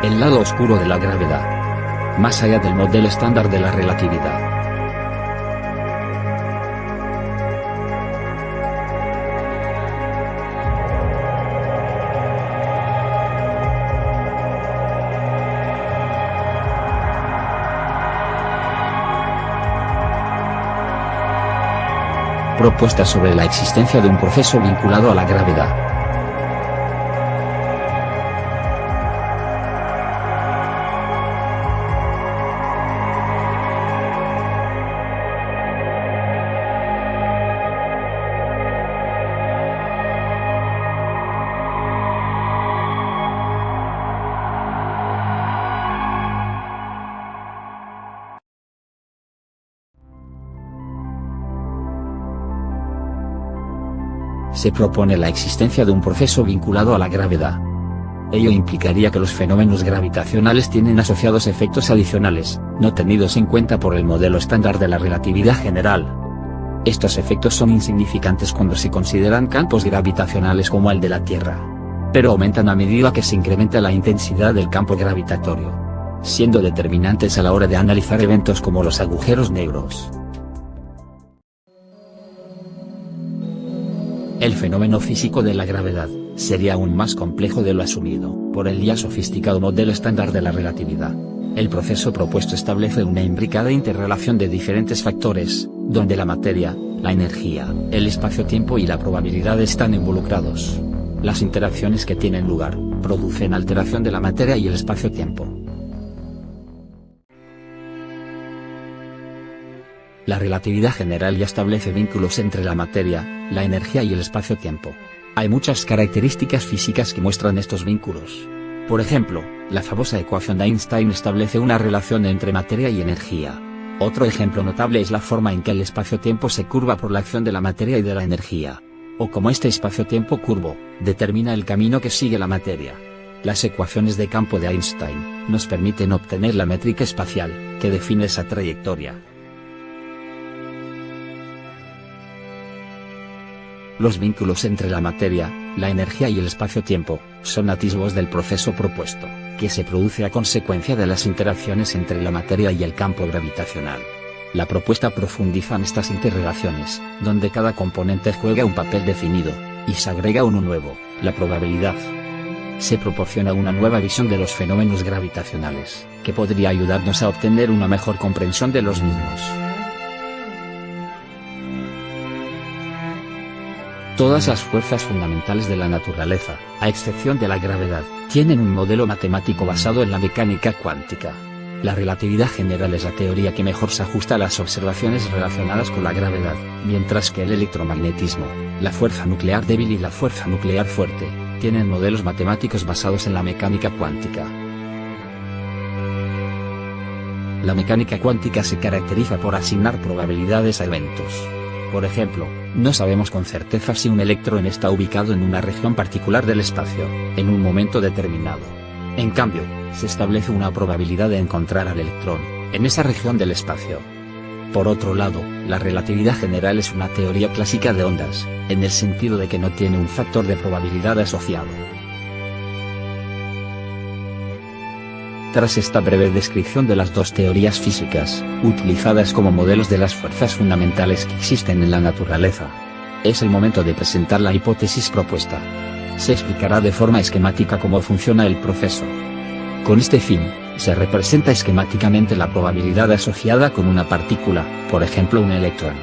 El lado oscuro de la gravedad. Más allá del modelo estándar de la relatividad. Propuesta sobre la existencia de un proceso vinculado a la gravedad. Se propone la existencia de un proceso vinculado a la gravedad. Ello implicaría que los fenómenos gravitacionales tienen asociados efectos adicionales, no tenidos en cuenta por el modelo estándar de la relatividad general. Estos efectos son insignificantes cuando se consideran campos gravitacionales como el de la Tierra. Pero aumentan a medida que se incrementa la intensidad del campo gravitatorio, siendo determinantes a la hora de analizar eventos como los agujeros negros. El fenómeno físico de la gravedad sería aún más complejo de lo asumido por el ya sofisticado modelo estándar de la relatividad. El proceso propuesto establece una imbricada interrelación de diferentes factores, donde la materia, la energía, el espacio-tiempo y la probabilidad están involucrados. Las interacciones que tienen lugar producen alteración de la materia y el espacio-tiempo. La relatividad general ya establece vínculos entre la materia, la energía y el espacio-tiempo. Hay muchas características físicas que muestran estos vínculos. Por ejemplo, la famosa ecuación de Einstein establece una relación entre materia y energía. Otro ejemplo notable es la forma en que el espacio-tiempo se curva por la acción de la materia y de la energía. O cómo este espacio-tiempo curvo determina el camino que sigue la materia. Las ecuaciones de campo de Einstein nos permiten obtener la métrica espacial que define esa trayectoria. Los vínculos entre la materia, la energía y el espacio-tiempo son atisbos del proceso propuesto, que se produce a consecuencia de las interacciones entre la materia y el campo gravitacional. La propuesta profundiza en estas interrelaciones, donde cada componente juega un papel definido, y se agrega uno nuevo, la probabilidad. Se proporciona una nueva visión de los fenómenos gravitacionales, que podría ayudarnos a obtener una mejor comprensión de los mismos. Todas las fuerzas fundamentales de la naturaleza, a excepción de la gravedad, tienen un modelo matemático basado en la mecánica cuántica. La relatividad general es la teoría que mejor se ajusta a las observaciones relacionadas con la gravedad, mientras que el electromagnetismo, la fuerza nuclear débil y la fuerza nuclear fuerte, tienen modelos matemáticos basados en la mecánica cuántica. La mecánica cuántica se caracteriza por asignar probabilidades a eventos. Por ejemplo, no sabemos con certeza si un electrón está ubicado en una región particular del espacio, en un momento determinado. En cambio, se establece una probabilidad de encontrar al electrón en esa región del espacio. Por otro lado, la relatividad general es una teoría clásica de ondas, en el sentido de que no tiene un factor de probabilidad asociado. Tras esta breve descripción de las dos teorías físicas, utilizadas como modelos de las fuerzas fundamentales que existen en la naturaleza, es el momento de presentar la hipótesis propuesta. Se explicará de forma esquemática cómo funciona el proceso. Con este fin, se representa esquemáticamente la probabilidad asociada con una partícula, por ejemplo un electrón.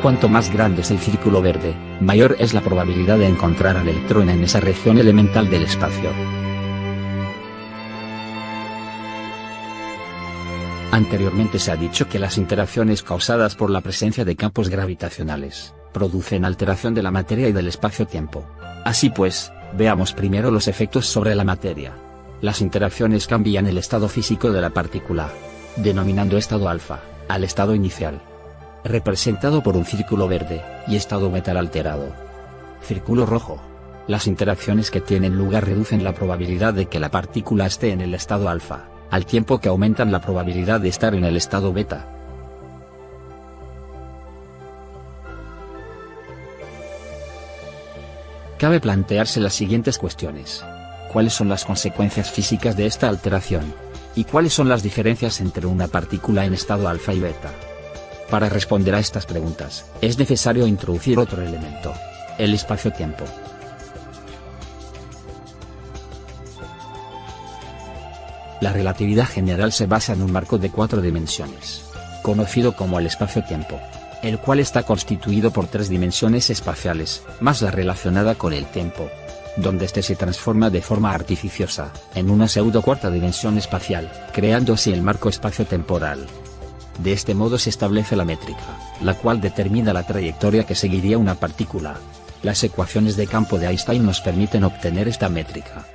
Cuanto más grande es el círculo verde, mayor es la probabilidad de encontrar al electrón en esa región elemental del espacio. Anteriormente se ha dicho que las interacciones causadas por la presencia de campos gravitacionales producen alteración de la materia y del espacio-tiempo. Así pues, veamos primero los efectos sobre la materia. Las interacciones cambian el estado físico de la partícula, denominando estado alfa al estado inicial, representado por un círculo verde, y estado metal alterado. Círculo rojo. Las interacciones que tienen lugar reducen la probabilidad de que la partícula esté en el estado alfa, al tiempo que aumentan la probabilidad de estar en el estado beta. Cabe plantearse las siguientes cuestiones. ¿Cuáles son las consecuencias físicas de esta alteración? ¿Y cuáles son las diferencias entre una partícula en estado alfa y beta? Para responder a estas preguntas, es necesario introducir otro elemento: el espacio-tiempo. La relatividad general se basa en un marco de 4 dimensiones, conocido como el espacio-tiempo, el cual está constituido por 3 dimensiones espaciales, más la relacionada con el tiempo, donde éste se transforma de forma artificiosa, en una pseudo cuarta dimensión espacial, creando así el marco espacio-temporal. De este modo se establece la métrica, la cual determina la trayectoria que seguiría una partícula. Las ecuaciones de campo de Einstein nos permiten obtener esta métrica.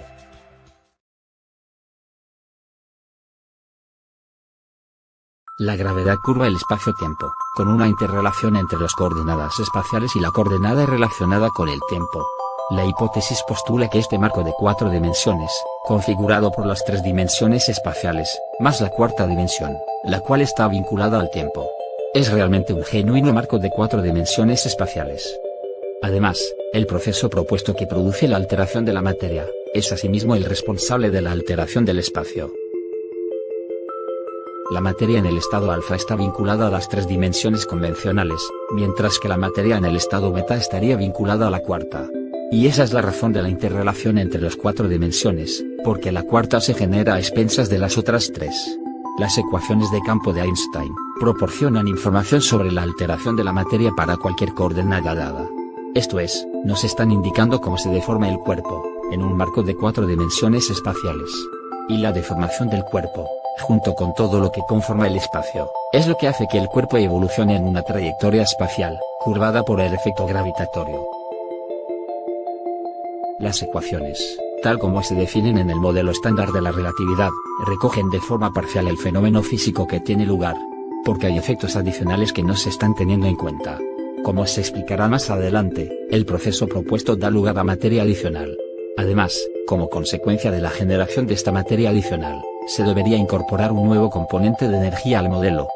La gravedad curva el espacio-tiempo, con una interrelación entre las coordenadas espaciales y la coordenada relacionada con el tiempo. La hipótesis postula que este marco de 4 dimensiones, configurado por las 3 dimensiones espaciales, más la cuarta dimensión, la cual está vinculada al tiempo, es realmente un genuino marco de 4 dimensiones espaciales. Además, el proceso propuesto que produce la alteración de la materia, es asimismo el responsable de la alteración del espacio. La materia en el estado alfa está vinculada a las 3 dimensiones convencionales, mientras que la materia en el estado beta estaría vinculada a la cuarta. Y esa es la razón de la interrelación entre las 4 dimensiones, porque la cuarta se genera a expensas de las otras 3. Las ecuaciones de campo de Einstein proporcionan información sobre la alteración de la materia para cualquier coordenada dada. Esto es, nos están indicando cómo se deforma el cuerpo, en un marco de 4 dimensiones espaciales. Y la deformación del cuerpo, junto con todo lo que conforma el espacio, es lo que hace que el cuerpo evolucione en una trayectoria espacial, curvada por el efecto gravitatorio. Las ecuaciones, tal como se definen en el modelo estándar de la relatividad, recogen de forma parcial el fenómeno físico que tiene lugar, porque hay efectos adicionales que no se están teniendo en cuenta. Como se explicará más adelante, el proceso propuesto da lugar a materia adicional. Además, como consecuencia de la generación de esta materia adicional, se debería incorporar un nuevo componente de energía al modelo.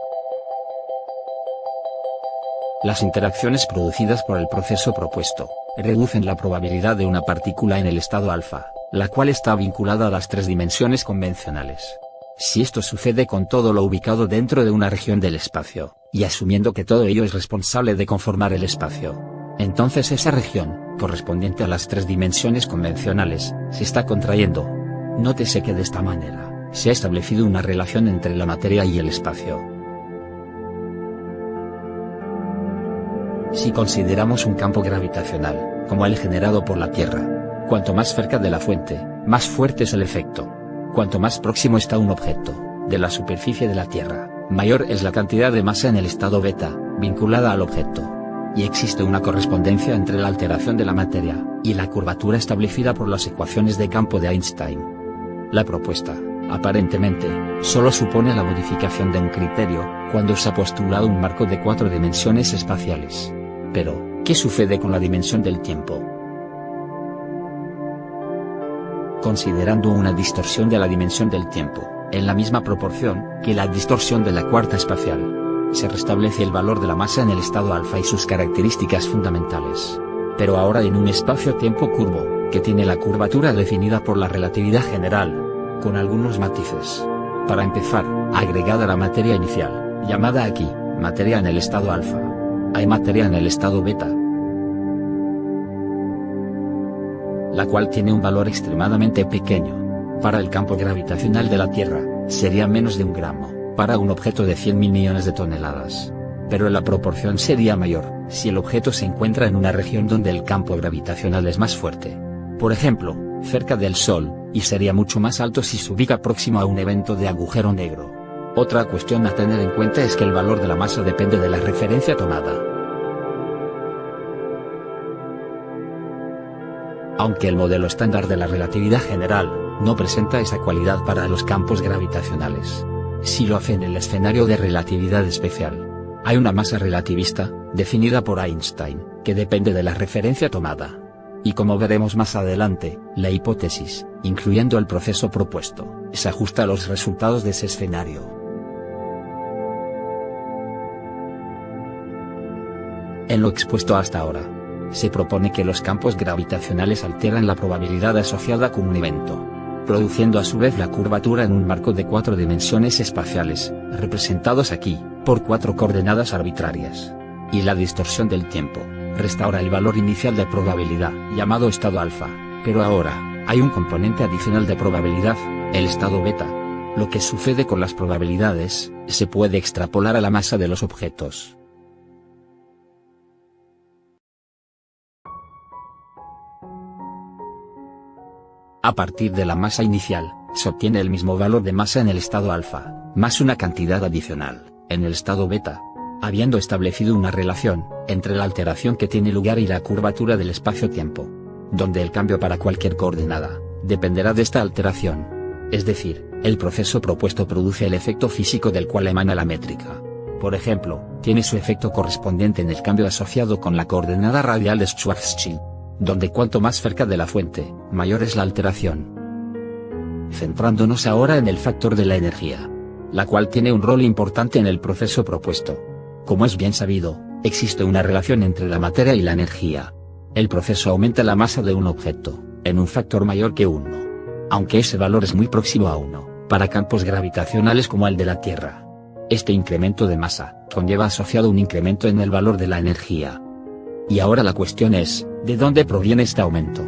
Las interacciones producidas por el proceso propuesto reducen la probabilidad de una partícula en el estado alfa, la cual está vinculada a las 3 dimensiones convencionales. Si esto sucede con todo lo ubicado dentro de una región del espacio, y asumiendo que todo ello es responsable de conformar el espacio, entonces esa región, correspondiente a las 3 dimensiones convencionales, se está contrayendo. Nótese que de esta manera, se ha establecido una relación entre la materia y el espacio. Si consideramos un campo gravitacional, como el generado por la Tierra, cuanto más cerca de la fuente, más fuerte es el efecto. Cuanto más próximo está un objeto de la superficie de la Tierra, mayor es la cantidad de masa en el estado beta, vinculada al objeto. Y existe una correspondencia entre la alteración de la materia y la curvatura establecida por las ecuaciones de campo de Einstein. La propuesta, aparentemente, solo supone la modificación de un criterio, cuando se ha postulado un marco de 4 dimensiones espaciales. Pero, ¿qué sucede con la dimensión del tiempo? Considerando una distorsión de la dimensión del tiempo, en la misma proporción que la distorsión de la cuarta espacial, se restablece el valor de la masa en el estado alfa y sus características fundamentales. Pero ahora en un espacio-tiempo curvo, que tiene la curvatura definida por la relatividad general, con algunos matices. Para empezar, agregada la materia inicial, llamada aquí, materia en el estado alfa. Hay materia en el estado beta, la cual tiene un valor extremadamente pequeño. Para el campo gravitacional de la Tierra, sería menos de 1 gramo, para un objeto de 100.000 millones de toneladas. Pero la proporción sería mayor, si el objeto se encuentra en una región donde el campo gravitacional es más fuerte. Por ejemplo, cerca del Sol, y sería mucho más alto si se ubica próximo a un evento de agujero negro. Otra cuestión a tener en cuenta es que el valor de la masa depende de la referencia tomada. Aunque el modelo estándar de la relatividad general no presenta esa cualidad para los campos gravitacionales, sí lo hace en el escenario de relatividad especial. Hay una masa relativista, definida por Einstein, que depende de la referencia tomada. Y como veremos más adelante, la hipótesis, incluyendo el proceso propuesto, se ajusta a los resultados de ese escenario. En lo expuesto hasta ahora, se propone que los campos gravitacionales alteran la probabilidad asociada con un evento, produciendo a su vez la curvatura en un marco de 4 dimensiones espaciales, representados aquí, por 4 coordenadas arbitrarias. Y la distorsión del tiempo, restaura el valor inicial de probabilidad, llamado estado alfa, pero ahora, hay un componente adicional de probabilidad, el estado beta. Lo que sucede con las probabilidades, se puede extrapolar a la masa de los objetos. A partir de la masa inicial, se obtiene el mismo valor de masa en el estado alfa, más una cantidad adicional, en el estado beta. Habiendo establecido una relación, entre la alteración que tiene lugar y la curvatura del espacio-tiempo, donde el cambio para cualquier coordenada, dependerá de esta alteración. Es decir, el proceso propuesto produce el efecto físico del cual emana la métrica. Por ejemplo, tiene su efecto correspondiente en el cambio asociado con la coordenada radial de Schwarzschild, donde cuanto más cerca de la fuente, mayor es la alteración. Centrándonos ahora en el factor de la energía, la cual tiene un rol importante en el proceso propuesto. Como es bien sabido, existe una relación entre la materia y la energía. El proceso aumenta la masa de un objeto, en un factor mayor que 1. Aunque ese valor es muy próximo a 1, para campos gravitacionales como el de la Tierra. Este incremento de masa, conlleva asociado un incremento en el valor de la energía. Y ahora la cuestión es, ¿de dónde proviene este aumento?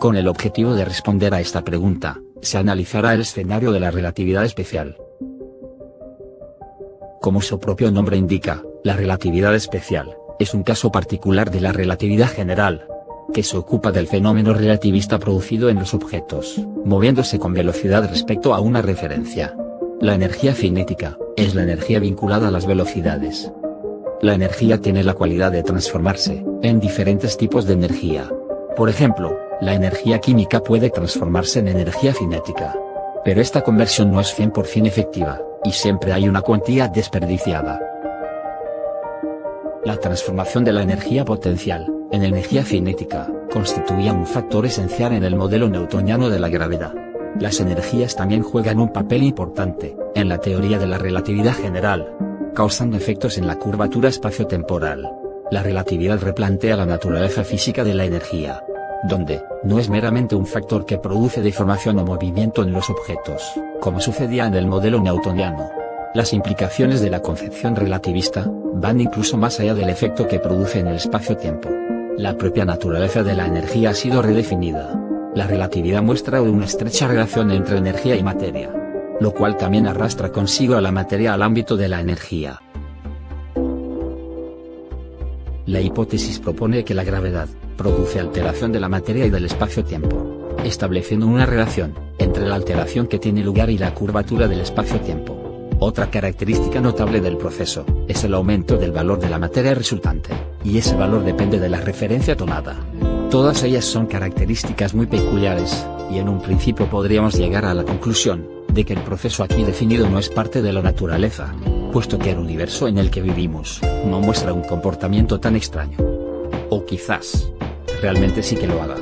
Con el objetivo de responder a esta pregunta, se analizará el escenario de la relatividad especial. Como su propio nombre indica, la relatividad especial, es un caso particular de la relatividad general, que se ocupa del fenómeno relativista producido en los objetos, moviéndose con velocidad respecto a una referencia. La energía cinética, es la energía vinculada a las velocidades. La energía tiene la cualidad de transformarse, en diferentes tipos de energía. Por ejemplo, la energía química puede transformarse en energía cinética. Pero esta conversión no es 100% efectiva, y siempre hay una cuantía desperdiciada. La transformación de la energía potencial, en energía cinética, constituía un factor esencial en el modelo newtoniano de la gravedad. Las energías también juegan un papel importante, en la teoría de la relatividad general, causando efectos en la curvatura espaciotemporal. La relatividad replantea la naturaleza física de la energía, donde, no es meramente un factor que produce deformación o movimiento en los objetos, como sucedía en el modelo newtoniano. Las implicaciones de la concepción relativista, van incluso más allá del efecto que produce en el espacio-tiempo. La propia naturaleza de la energía ha sido redefinida. La relatividad muestra una estrecha relación entre energía y materia, lo cual también arrastra consigo a la materia al ámbito de la energía. La hipótesis propone que la gravedad produce alteración de la materia y del espacio-tiempo, estableciendo una relación entre la alteración que tiene lugar y la curvatura del espacio-tiempo. Otra característica notable del proceso, es el aumento del valor de la materia resultante, y ese valor depende de la referencia tomada. Todas ellas son características muy peculiares, y en un principio podríamos llegar a la conclusión, de que el proceso aquí definido no es parte de la naturaleza, puesto que el universo en el que vivimos, no muestra un comportamiento tan extraño. O quizás, realmente sí que lo haga.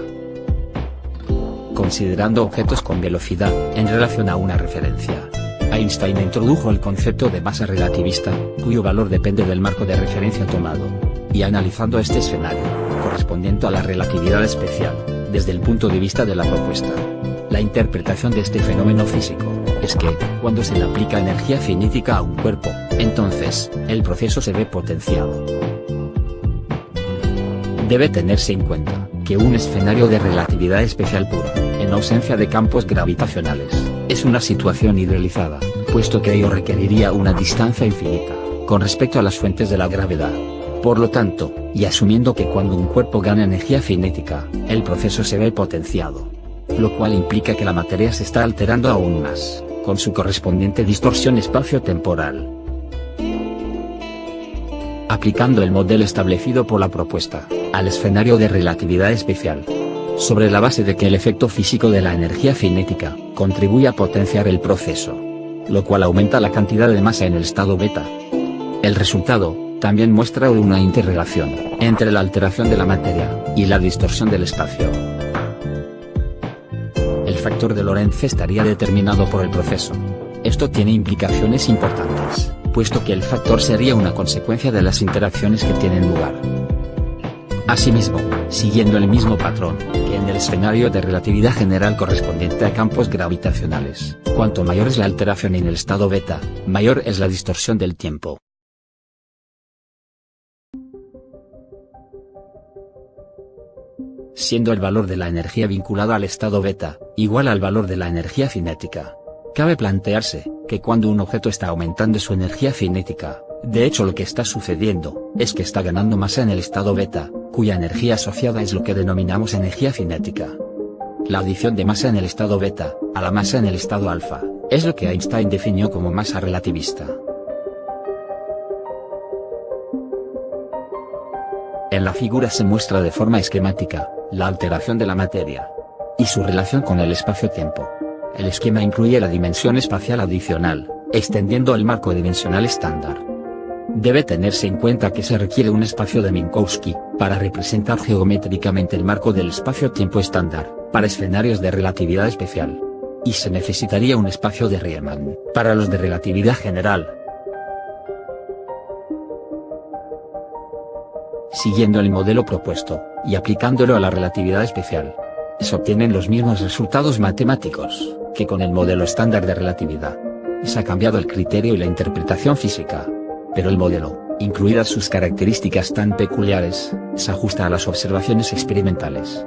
Considerando objetos con velocidad, en relación a una referencia, Einstein introdujo el concepto de masa relativista, cuyo valor depende del marco de referencia tomado. Y analizando este escenario, correspondiente a la relatividad especial, desde el punto de vista de la propuesta, la interpretación de este fenómeno físico, es que, cuando se le aplica energía cinética a un cuerpo, entonces, el proceso se ve potenciado. Debe tenerse en cuenta, que un escenario de relatividad especial pura, en ausencia de campos gravitacionales, es una situación idealizada, puesto que ello requeriría una distancia infinita, con respecto a las fuentes de la gravedad. Por lo tanto, y asumiendo que cuando un cuerpo gana energía cinética, el proceso se ve potenciado, lo cual implica que la materia se está alterando aún más, con su correspondiente distorsión espacio-temporal. Aplicando el modelo establecido por la propuesta, al escenario de relatividad especial, sobre la base de que el efecto físico de la energía cinética, contribuye a potenciar el proceso, lo cual aumenta la cantidad de masa en el estado beta. El resultado, también muestra una interrelación, entre la alteración de la materia, y la distorsión del espacio. El factor de Lorentz estaría determinado por el proceso. Esto tiene implicaciones importantes, puesto que el factor sería una consecuencia de las interacciones que tienen lugar. Asimismo, siguiendo el mismo patrón que en el escenario de relatividad general correspondiente a campos gravitacionales, cuanto mayor es la alteración en el estado beta, mayor es la distorsión del tiempo. Siendo el valor de la energía vinculado al estado beta igual al valor de la energía cinética, cabe plantearse que cuando un objeto está aumentando su energía cinética, de hecho lo que está sucediendo es que está ganando masa en el estado beta, cuya energía asociada es lo que denominamos energía cinética. La adición de masa en el estado beta a la masa en el estado alfa es lo que Einstein definió como masa relativista. En la figura se muestra de forma esquemática la alteración de la materia y su relación con el espacio-tiempo. El esquema incluye la dimensión espacial adicional, extendiendo el marco dimensional estándar. Debe tenerse en cuenta que se requiere un espacio de Minkowski para representar geométricamente el marco del espacio-tiempo estándar para escenarios de relatividad especial, y se necesitaría un espacio de Riemann para los de relatividad general. Siguiendo el modelo propuesto y aplicándolo a la relatividad especial, se obtienen los mismos resultados matemáticos que con el modelo estándar de relatividad. Se ha cambiado el criterio y la interpretación física, pero el modelo, incluidas sus características tan peculiares, se ajusta a las observaciones experimentales.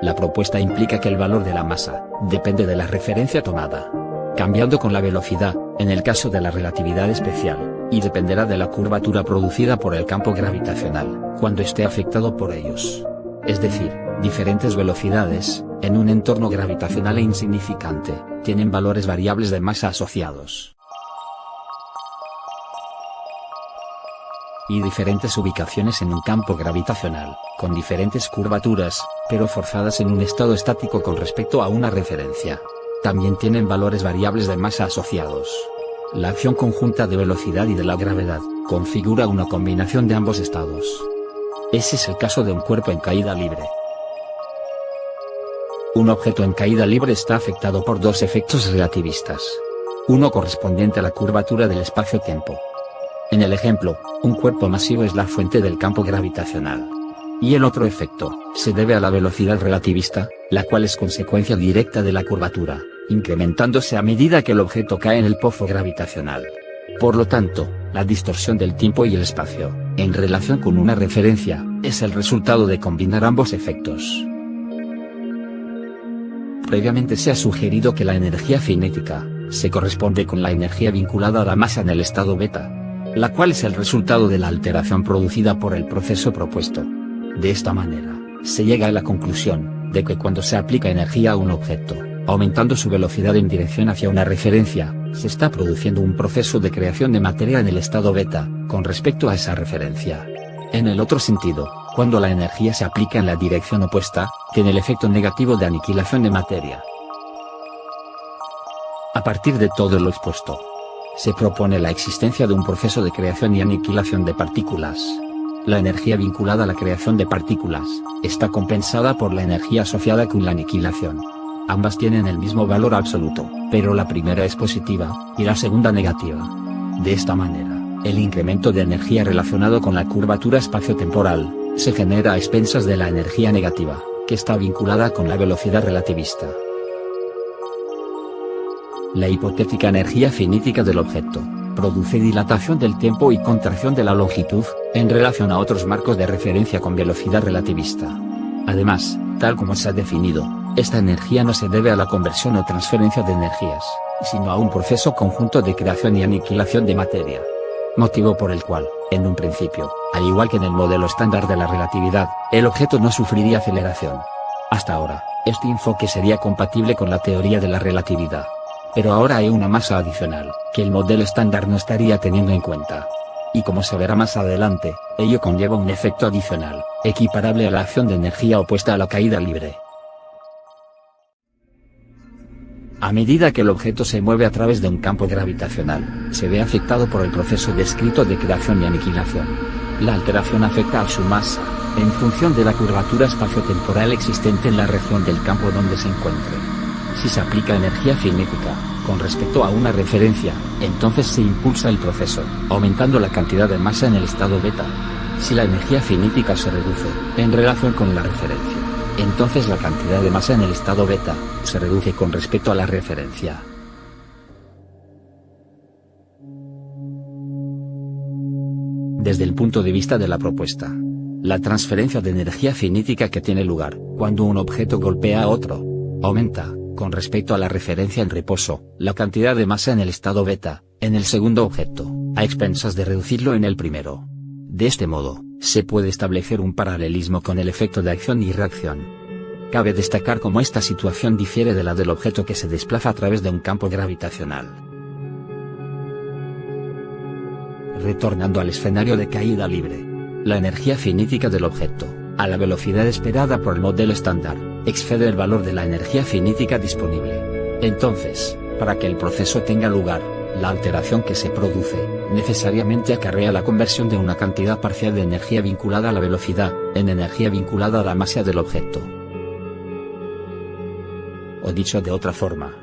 La propuesta implica que el valor de la masa depende de la referencia tomada, cambiando con la velocidad, en el caso de la relatividad especial, y dependerá de la curvatura producida por el campo gravitacional, cuando esté afectado por ellos. Es decir, diferentes velocidades, en un entorno gravitacional e insignificante, tienen valores variables de masa asociados. Y diferentes ubicaciones en un campo gravitacional, con diferentes curvaturas, pero forzadas en un estado estático con respecto a una referencia, también tienen valores variables de masa asociados. La acción conjunta de velocidad y de la gravedad configura una combinación de ambos estados. Ese es el caso de un cuerpo en caída libre. Un objeto en caída libre está afectado por dos efectos relativistas. Uno correspondiente a la curvatura del espacio-tiempo. En el ejemplo, un cuerpo masivo es la fuente del campo gravitacional. Y el otro efecto se debe a la velocidad relativista, la cual es consecuencia directa de la curvatura, incrementándose a medida que el objeto cae en el pozo gravitacional. Por lo tanto, la distorsión del tiempo y el espacio, en relación con una referencia, es el resultado de combinar ambos efectos. Previamente se ha sugerido que la energía cinética se corresponde con la energía vinculada a la masa en el estado beta, la cual es el resultado de la alteración producida por el proceso propuesto. De esta manera, se llega a la conclusión de que cuando se aplica energía a un objeto, aumentando su velocidad en dirección hacia una referencia, se está produciendo un proceso de creación de materia en el estado beta, con respecto a esa referencia. En el otro sentido, cuando la energía se aplica en la dirección opuesta, tiene el efecto negativo de aniquilación de materia. A partir de todo lo expuesto, se propone la existencia de un proceso de creación y aniquilación de partículas. La energía vinculada a la creación de partículas está compensada por la energía asociada con la aniquilación. Ambas tienen el mismo valor absoluto, pero la primera es positiva, y la segunda negativa. De esta manera, el incremento de energía relacionado con la curvatura espacio-temporal se genera a expensas de la energía negativa, que está vinculada con la velocidad relativista. La hipotética energía cinética del objeto produce dilatación del tiempo y contracción de la longitud, en relación a otros marcos de referencia con velocidad relativista. Además, tal como se ha definido, esta energía no se debe a la conversión o transferencia de energías, sino a un proceso conjunto de creación y aniquilación de materia. Motivo por el cual, en un principio, al igual que en el modelo estándar de la relatividad, el objeto no sufriría aceleración. Hasta ahora, este enfoque sería compatible con la teoría de la relatividad. Pero ahora hay una masa adicional, que el modelo estándar no estaría teniendo en cuenta. Y como se verá más adelante, ello conlleva un efecto adicional, equiparable a la acción de energía opuesta a la caída libre. A medida que el objeto se mueve a través de un campo gravitacional, se ve afectado por el proceso descrito de creación y aniquilación. La alteración afecta a su masa, en función de la curvatura espaciotemporal existente en la región del campo donde se encuentre. Si se aplica energía cinética con respecto a una referencia, entonces se impulsa el proceso, aumentando la cantidad de masa en el estado beta. Si la energía cinética se reduce en relación con la referencia, entonces la cantidad de masa en el estado beta se reduce con respecto a la referencia. Desde el punto de vista de la propuesta, la transferencia de energía cinética que tiene lugar cuando un objeto golpea a otro aumenta, con respecto a la referencia en reposo, la cantidad de masa en el estado beta, en el segundo objeto, a expensas de reducirlo en el primero. De este modo, se puede establecer un paralelismo con el efecto de acción y reacción. Cabe destacar cómo esta situación difiere de la del objeto que se desplaza a través de un campo gravitacional. Retornando al escenario de caída libre, la energía cinética del objeto, a la velocidad esperada por el modelo estándar, excede el valor de la energía cinética disponible. Entonces, para que el proceso tenga lugar, la alteración que se produce, necesariamente acarrea la conversión de una cantidad parcial de energía vinculada a la velocidad, en energía vinculada a la masa del objeto. O dicho de otra forma,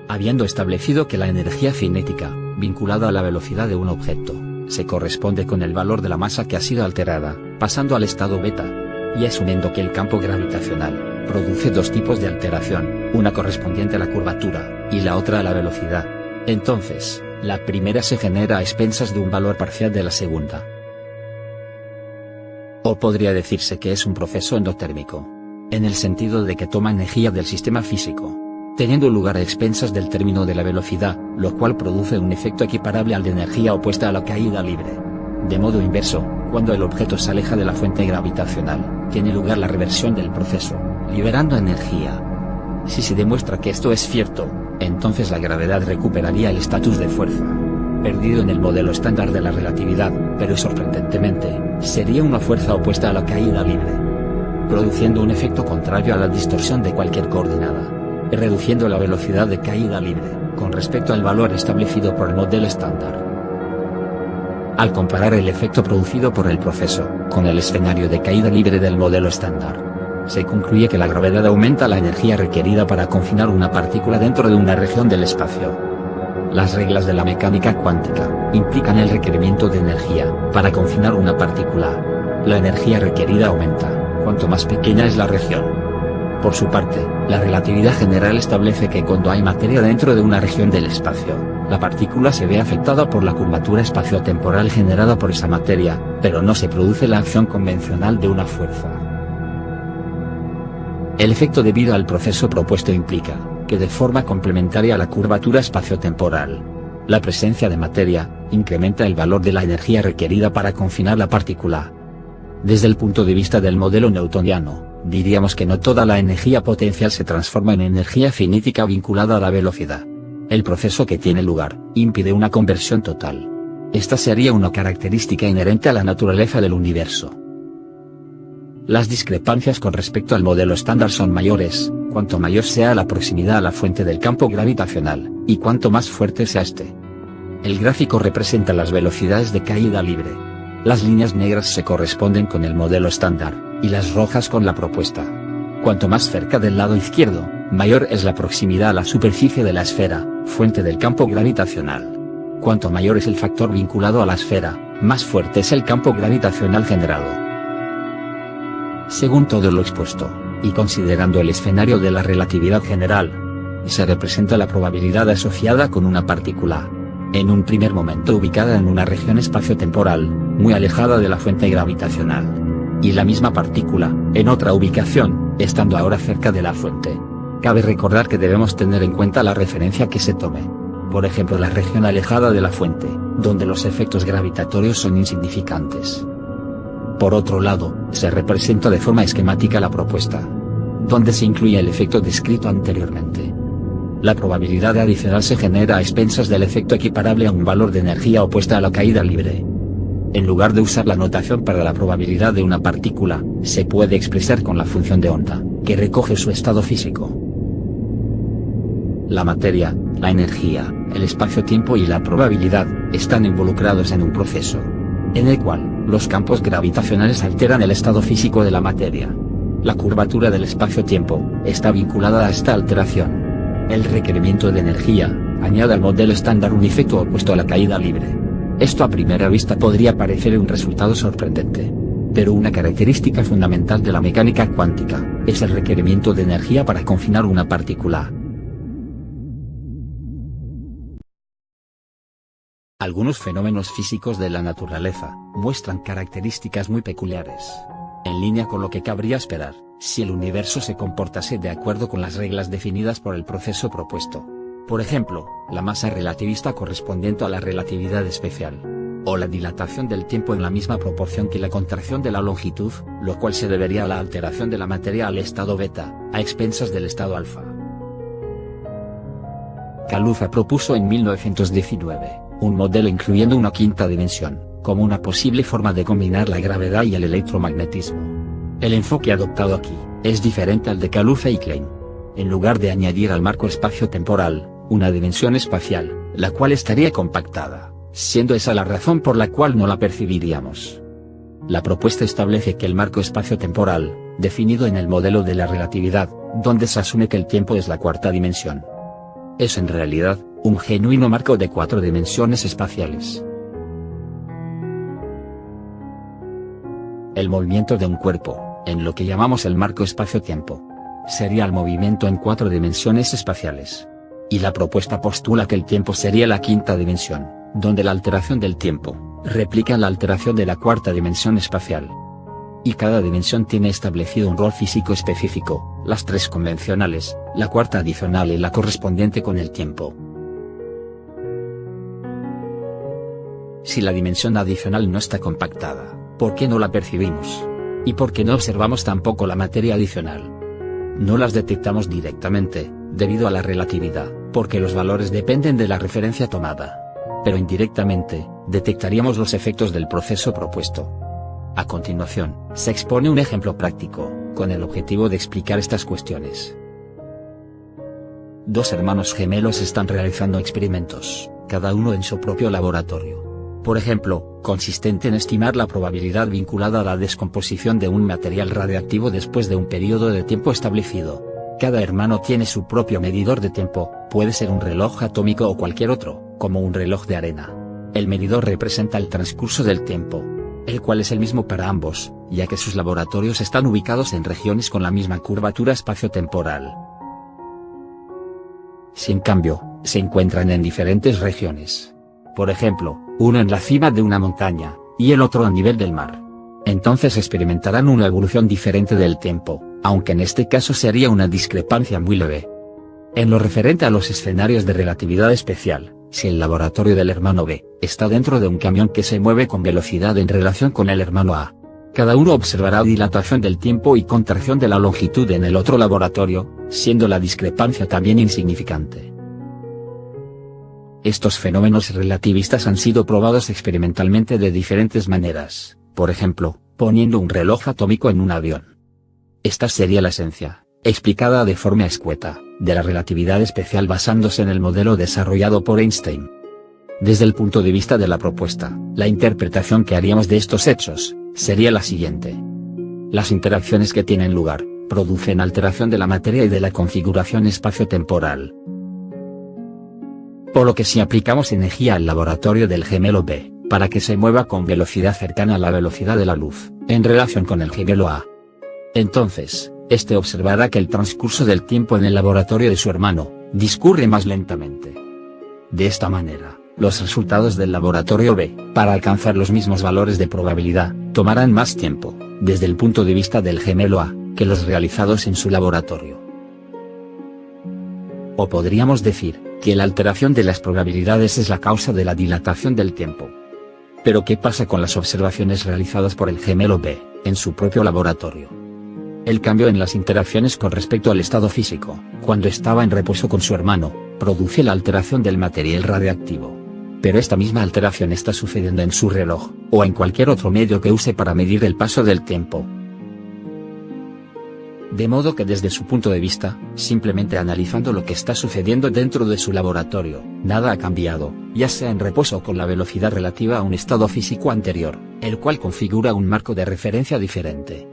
habiendo establecido que la energía cinética, vinculada a la velocidad de un objeto, se corresponde con el valor de la masa que ha sido alterada, pasando al estado beta, y asumiendo que el campo gravitacional produce dos tipos de alteración, una correspondiente a la curvatura, y la otra a la velocidad. Entonces, la primera se genera a expensas de un valor parcial de la segunda. O podría decirse que es un proceso endotérmico, en el sentido de que toma energía del sistema físico, teniendo lugar a expensas del término de la velocidad, lo cual produce un efecto equiparable al de energía opuesta a la caída libre. De modo inverso, cuando el objeto se aleja de la fuente gravitacional, tiene lugar la reversión del proceso, liberando energía. Si se demuestra que esto es cierto, entonces la gravedad recuperaría el estatus de fuerza, perdido en el modelo estándar de la relatividad, pero sorprendentemente, sería una fuerza opuesta a la caída libre, produciendo un efecto contrario a la distorsión de cualquier coordenada, y reduciendo la velocidad de caída libre, con respecto al valor establecido por el modelo estándar. Al comparar el efecto producido por el proceso con el escenario de caída libre del modelo estándar, se concluye que la gravedad aumenta la energía requerida para confinar una partícula dentro de una región del espacio. Las reglas de la mecánica cuántica implican el requerimiento de energía para confinar una partícula. La energía requerida aumenta cuanto más pequeña es la región. Por su parte, la relatividad general establece que cuando hay materia dentro de una región del espacio, la partícula se ve afectada por la curvatura espaciotemporal generada por esa materia, pero no se produce la acción convencional de una fuerza. El efecto debido al proceso propuesto implica que de forma complementaria a la curvatura espaciotemporal, la presencia de materia incrementa el valor de la energía requerida para confinar la partícula. Desde el punto de vista del modelo newtoniano, diríamos que no toda la energía potencial se transforma en energía cinética vinculada a la velocidad. El proceso que tiene lugar impide una conversión total. Esta sería una característica inherente a la naturaleza del universo. Las discrepancias con respecto al modelo estándar son mayores, cuanto mayor sea la proximidad a la fuente del campo gravitacional, y cuanto más fuerte sea este. El gráfico representa las velocidades de caída libre. Las líneas negras se corresponden con el modelo estándar, y las rojas con la propuesta. Cuanto más cerca del lado izquierdo, mayor es la proximidad a la superficie de la esfera, fuente del campo gravitacional. Cuanto mayor es el factor vinculado a la esfera, más fuerte es el campo gravitacional generado. Según todo lo expuesto, y considerando el escenario de la relatividad general, se representa la probabilidad asociada con una partícula, en un primer momento ubicada en una región espaciotemporal, muy alejada de la fuente gravitacional, y la misma partícula, en otra ubicación, estando ahora cerca de la fuente. Cabe recordar que debemos tener en cuenta la referencia que se tome. Por ejemplo, la región alejada de la fuente, donde los efectos gravitatorios son insignificantes. Por otro lado, se representa de forma esquemática la propuesta, donde se incluye el efecto descrito anteriormente. La probabilidad adicional se genera a expensas del efecto equiparable a un valor de energía opuesta a la caída libre. En lugar de usar la notación para la probabilidad de una partícula, se puede expresar con la función de onda, que recoge su estado físico. La materia, la energía, el espacio-tiempo y la probabilidad están involucrados en un proceso, en el cual los campos gravitacionales alteran el estado físico de la materia. La curvatura del espacio-tiempo está vinculada a esta alteración. El requerimiento de energía añade al modelo estándar un efecto opuesto a la caída libre. Esto a primera vista podría parecer un resultado sorprendente. Pero una característica fundamental de la mecánica cuántica es el requerimiento de energía para confinar una partícula. Algunos fenómenos físicos de la naturaleza muestran características muy peculiares, en línea con lo que cabría esperar si el universo se comportase de acuerdo con las reglas definidas por el proceso propuesto. Por ejemplo, la masa relativista correspondiente a la relatividad especial, o la dilatación del tiempo en la misma proporción que la contracción de la longitud, lo cual se debería a la alteración de la materia al estado beta, a expensas del estado alfa. Kaluza propuso en 1919 un modelo incluyendo una quinta dimensión, como una posible forma de combinar la gravedad y el electromagnetismo. El enfoque adoptado aquí es diferente al de Kaluza y Klein. En lugar de añadir al marco espacio-temporal una dimensión espacial, la cual estaría compactada, siendo esa la razón por la cual no la percibiríamos. La propuesta establece que el marco espacio-temporal, definido en el modelo de la relatividad, donde se asume que el tiempo es la cuarta dimensión, es en realidad un genuino marco de 4 dimensiones espaciales. El movimiento de un cuerpo, en lo que llamamos el marco espacio-tiempo, sería el movimiento en 4 dimensiones espaciales. Y la propuesta postula que el tiempo sería la quinta dimensión, donde la alteración del tiempo replica la alteración de la cuarta dimensión espacial. Y cada dimensión tiene establecido un rol físico específico, las 3 convencionales, la cuarta adicional y la correspondiente con el tiempo. Si la dimensión adicional no está compactada, ¿por qué no la percibimos? ¿Y por qué no observamos tampoco la materia adicional? No las detectamos directamente, debido a la relatividad, porque los valores dependen de la referencia tomada. Pero indirectamente, detectaríamos los efectos del proceso propuesto. A continuación, se expone un ejemplo práctico, con el objetivo de explicar estas cuestiones. 2 hermanos gemelos están realizando experimentos, cada uno en su propio laboratorio. Por ejemplo, consistente en estimar la probabilidad vinculada a la descomposición de un material radiactivo después de un periodo de tiempo establecido. Cada hermano tiene su propio medidor de tiempo, puede ser un reloj atómico o cualquier otro, como un reloj de arena. El medidor representa el transcurso del tiempo, el cual es el mismo para ambos, ya que sus laboratorios están ubicados en regiones con la misma curvatura espacio-temporal. Si en cambio, se encuentran en diferentes regiones, por ejemplo, uno en la cima de una montaña, y el otro a nivel del mar, entonces experimentarán una evolución diferente del tiempo, aunque en este caso sería una discrepancia muy leve. En lo referente a los escenarios de relatividad especial, si el laboratorio del hermano B está dentro de un camión que se mueve con velocidad en relación con el hermano A, cada uno observará dilatación del tiempo y contracción de la longitud en el otro laboratorio, siendo la discrepancia también insignificante. Estos fenómenos relativistas han sido probados experimentalmente de diferentes maneras, por ejemplo, poniendo un reloj atómico en un avión. Esta sería la esencia, explicada de forma escueta, de la relatividad especial basándose en el modelo desarrollado por Einstein. Desde el punto de vista de la propuesta, la interpretación que haríamos de estos hechos sería la siguiente. Las interacciones que tienen lugar producen alteración de la materia y de la configuración espacio-temporal. Por lo que si aplicamos energía al laboratorio del gemelo B, para que se mueva con velocidad cercana a la velocidad de la luz, en relación con el gemelo A, entonces, este observará que el transcurso del tiempo en el laboratorio de su hermano discurre más lentamente. De esta manera, los resultados del laboratorio B, para alcanzar los mismos valores de probabilidad, tomarán más tiempo, desde el punto de vista del gemelo A, que los realizados en su laboratorio. O podríamos decir, que la alteración de las probabilidades es la causa de la dilatación del tiempo. Pero ¿qué pasa con las observaciones realizadas por el gemelo B, en su propio laboratorio? El cambio en las interacciones con respecto al estado físico, cuando estaba en reposo con su hermano, produce la alteración del material radiactivo. Pero esta misma alteración está sucediendo en su reloj, o en cualquier otro medio que use para medir el paso del tiempo. De modo que desde su punto de vista, simplemente analizando lo que está sucediendo dentro de su laboratorio, nada ha cambiado, ya sea en reposo o con la velocidad relativa a un estado físico anterior, el cual configura un marco de referencia diferente.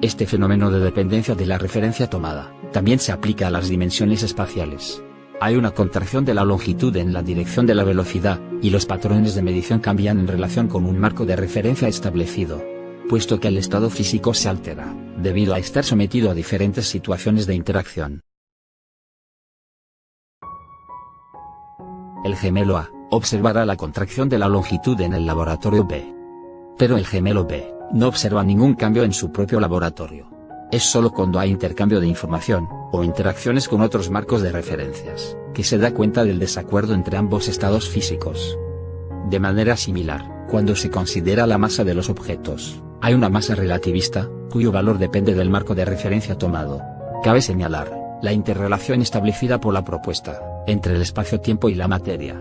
Este fenómeno de dependencia de la referencia tomada, también se aplica a las dimensiones espaciales, hay una contracción de la longitud en la dirección de la velocidad, y los patrones de medición cambian en relación con un marco de referencia establecido. Puesto que el estado físico se altera, debido a estar sometido a diferentes situaciones de interacción. El gemelo A observará la contracción de la longitud en el laboratorio B. Pero el gemelo B no observa ningún cambio en su propio laboratorio. Es solo cuando hay intercambio de información, o interacciones con otros marcos de referencias, que se da cuenta del desacuerdo entre ambos estados físicos. De manera similar, cuando se considera la masa de los objetos, hay una masa relativista, cuyo valor depende del marco de referencia tomado. Cabe señalar la interrelación establecida por la propuesta, entre el espacio-tiempo y la materia.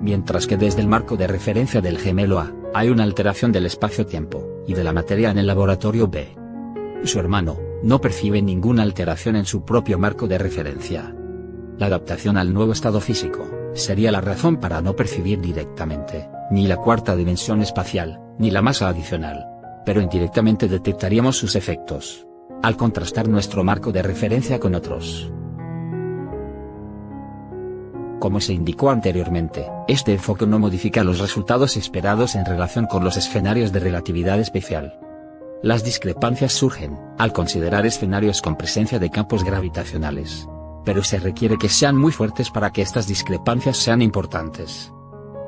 Mientras que desde el marco de referencia del gemelo A, hay una alteración del espacio-tiempo, y de la materia en el laboratorio B. Su hermano, no percibe ninguna alteración en su propio marco de referencia. La adaptación al nuevo estado físico, sería la razón para no percibir directamente, ni la cuarta dimensión espacial, ni la masa adicional. Pero indirectamente detectaríamos sus efectos, al contrastar nuestro marco de referencia con otros. Como se indicó anteriormente, este enfoque no modifica los resultados esperados en relación con los escenarios de relatividad especial. Las discrepancias surgen, al considerar escenarios con presencia de campos gravitacionales. Pero se requiere que sean muy fuertes para que estas discrepancias sean importantes.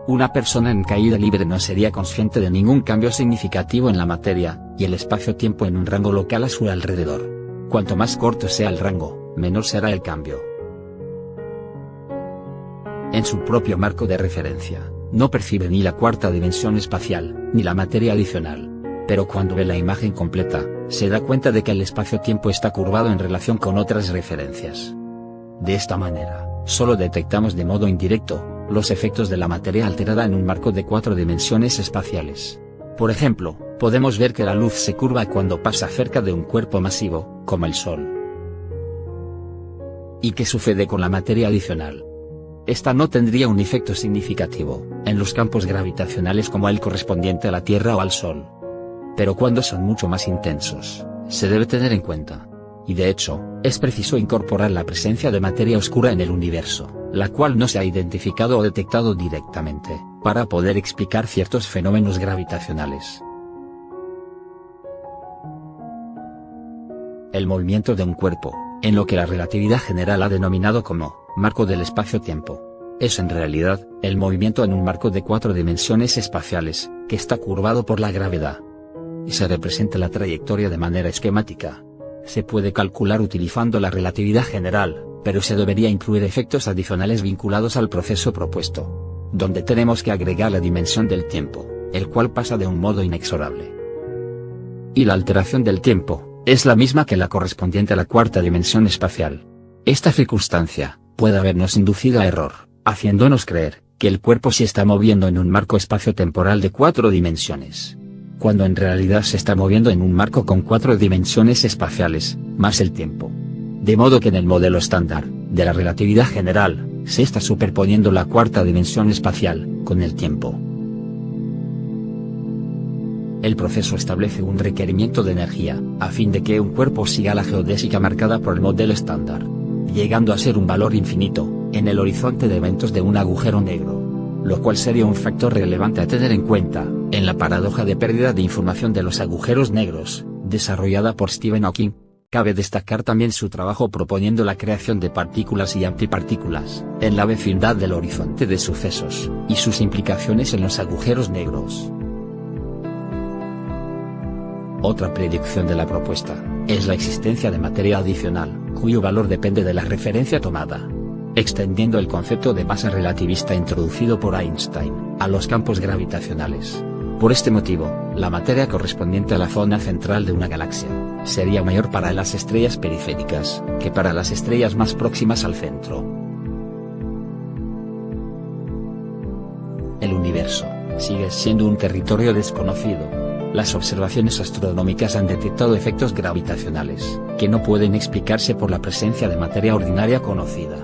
Una persona en caída libre no sería consciente de ningún cambio significativo en la materia, y el espacio-tiempo en un rango local a su alrededor. Cuanto más corto sea el rango, menor será el cambio. En su propio marco de referencia, no percibe ni la cuarta dimensión espacial, ni la materia adicional. Pero cuando ve la imagen completa, se da cuenta de que el espacio-tiempo está curvado en relación con otras referencias. De esta manera, solo detectamos de modo indirecto los efectos de la materia alterada en un marco de 4 dimensiones espaciales. Por ejemplo, podemos ver que la luz se curva cuando pasa cerca de un cuerpo masivo, como el Sol. ¿Y qué sucede con la materia adicional? Esta no tendría un efecto significativo en los campos gravitacionales como el correspondiente a la Tierra o al Sol. Pero cuando son mucho más intensos, se debe tener en cuenta. Y de hecho, es preciso incorporar la presencia de materia oscura en el universo, la cual no se ha identificado o detectado directamente, para poder explicar ciertos fenómenos gravitacionales. El movimiento de un cuerpo, en lo que la relatividad general ha denominado como marco del espacio-tiempo, es en realidad el movimiento en un marco de 4 dimensiones espaciales, que está curvado por la gravedad. Y se representa la trayectoria de manera esquemática. Se puede calcular utilizando la relatividad general, pero se debería incluir efectos adicionales vinculados al proceso propuesto, donde tenemos que agregar la dimensión del tiempo, el cual pasa de un modo inexorable. Y la alteración del tiempo es la misma que la correspondiente a la cuarta dimensión espacial. Esta circunstancia puede habernos inducido a error, haciéndonos creer que el cuerpo se está moviendo en un marco espacio-temporal de 4 dimensiones, cuando en realidad se está moviendo en un marco con 4 dimensiones espaciales, más el tiempo. De modo que en el modelo estándar de la relatividad general, se está superponiendo la cuarta dimensión espacial con el tiempo. El proceso establece un requerimiento de energía, a fin de que un cuerpo siga la geodésica marcada por el modelo estándar, llegando a ser un valor infinito en el horizonte de eventos de un agujero negro, lo cual sería un factor relevante a tener en cuenta en la paradoja de pérdida de información de los agujeros negros, desarrollada por Stephen Hawking. Cabe destacar también su trabajo proponiendo la creación de partículas y antipartículas en la vecindad del horizonte de sucesos, y sus implicaciones en los agujeros negros. Otra predicción de la propuesta es la existencia de materia adicional, cuyo valor depende de la referencia tomada, extendiendo el concepto de masa relativista introducido por Einstein a los campos gravitacionales. Por este motivo, la materia correspondiente a la zona central de una galaxia sería mayor para las estrellas periféricas que para las estrellas más próximas al centro. El universo sigue siendo un territorio desconocido. Las observaciones astronómicas han detectado efectos gravitacionales que no pueden explicarse por la presencia de materia ordinaria conocida.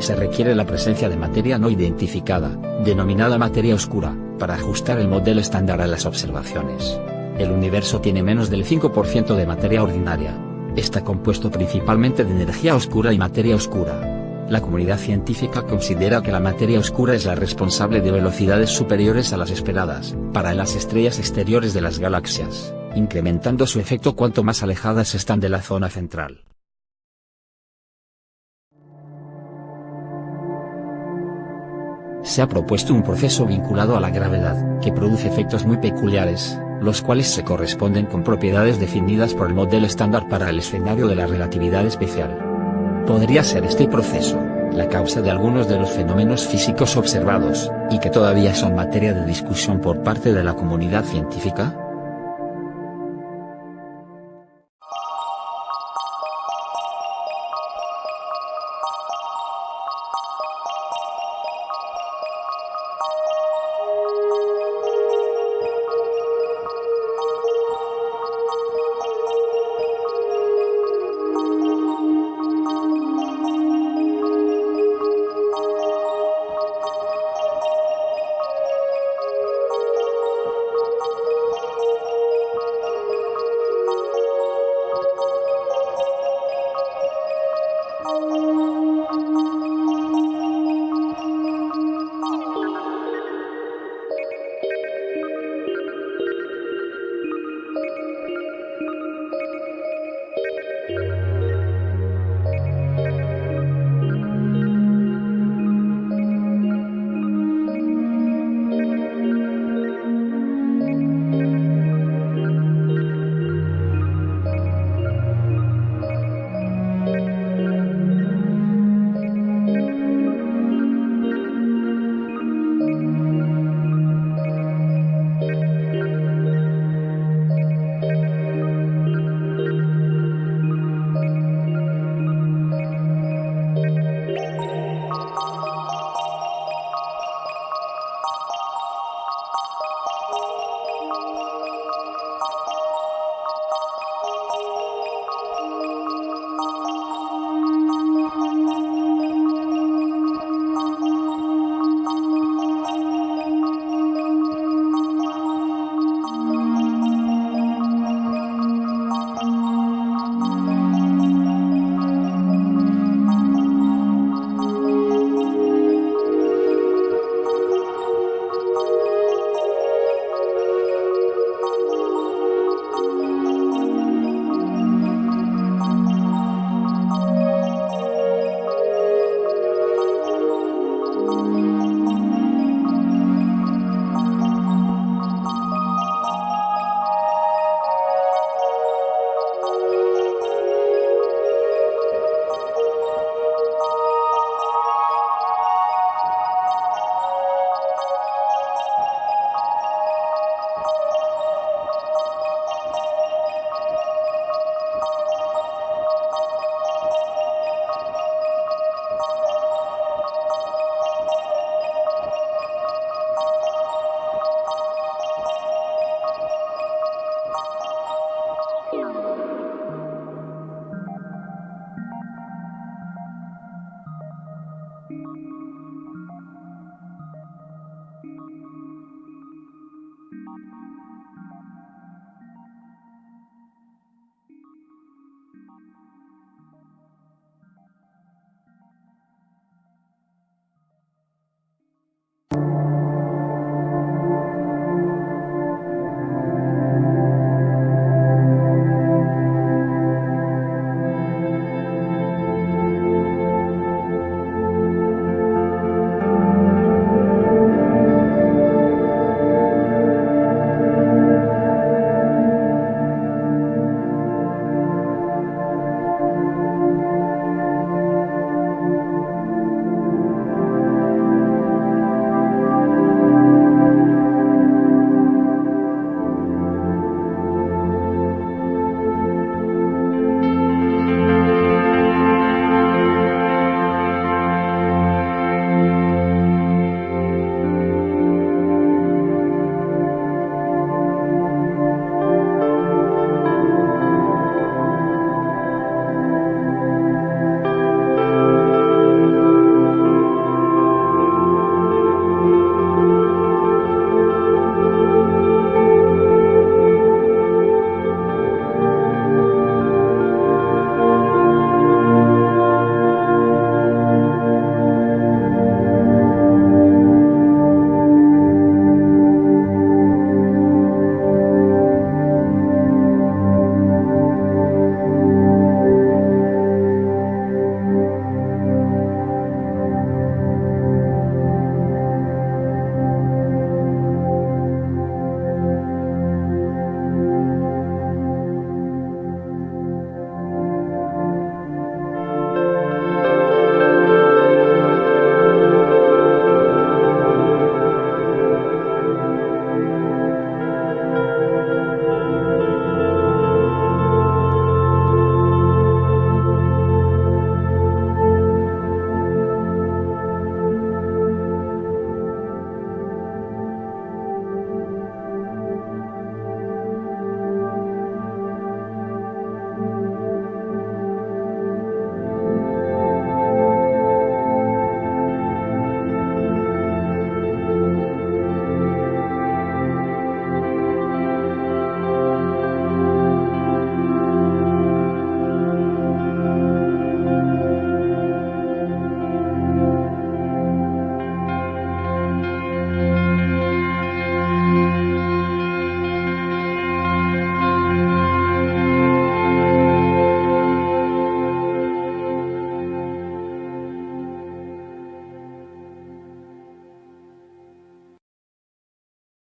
Se requiere la presencia de materia no identificada, denominada materia oscura, para ajustar el modelo estándar a las observaciones. El universo tiene menos del 5% de materia ordinaria. Está compuesto principalmente de energía oscura y materia oscura. La comunidad científica considera que la materia oscura es la responsable de velocidades superiores a las esperadas para las estrellas exteriores de las galaxias, incrementando su efecto cuanto más alejadas están de la zona central. Se ha propuesto un proceso vinculado a la gravedad, que produce efectos muy peculiares, los cuales se corresponden con propiedades definidas por el modelo estándar para el escenario de la relatividad especial. ¿Podría ser este proceso la causa de algunos de los fenómenos físicos observados, y que todavía son materia de discusión por parte de la comunidad científica?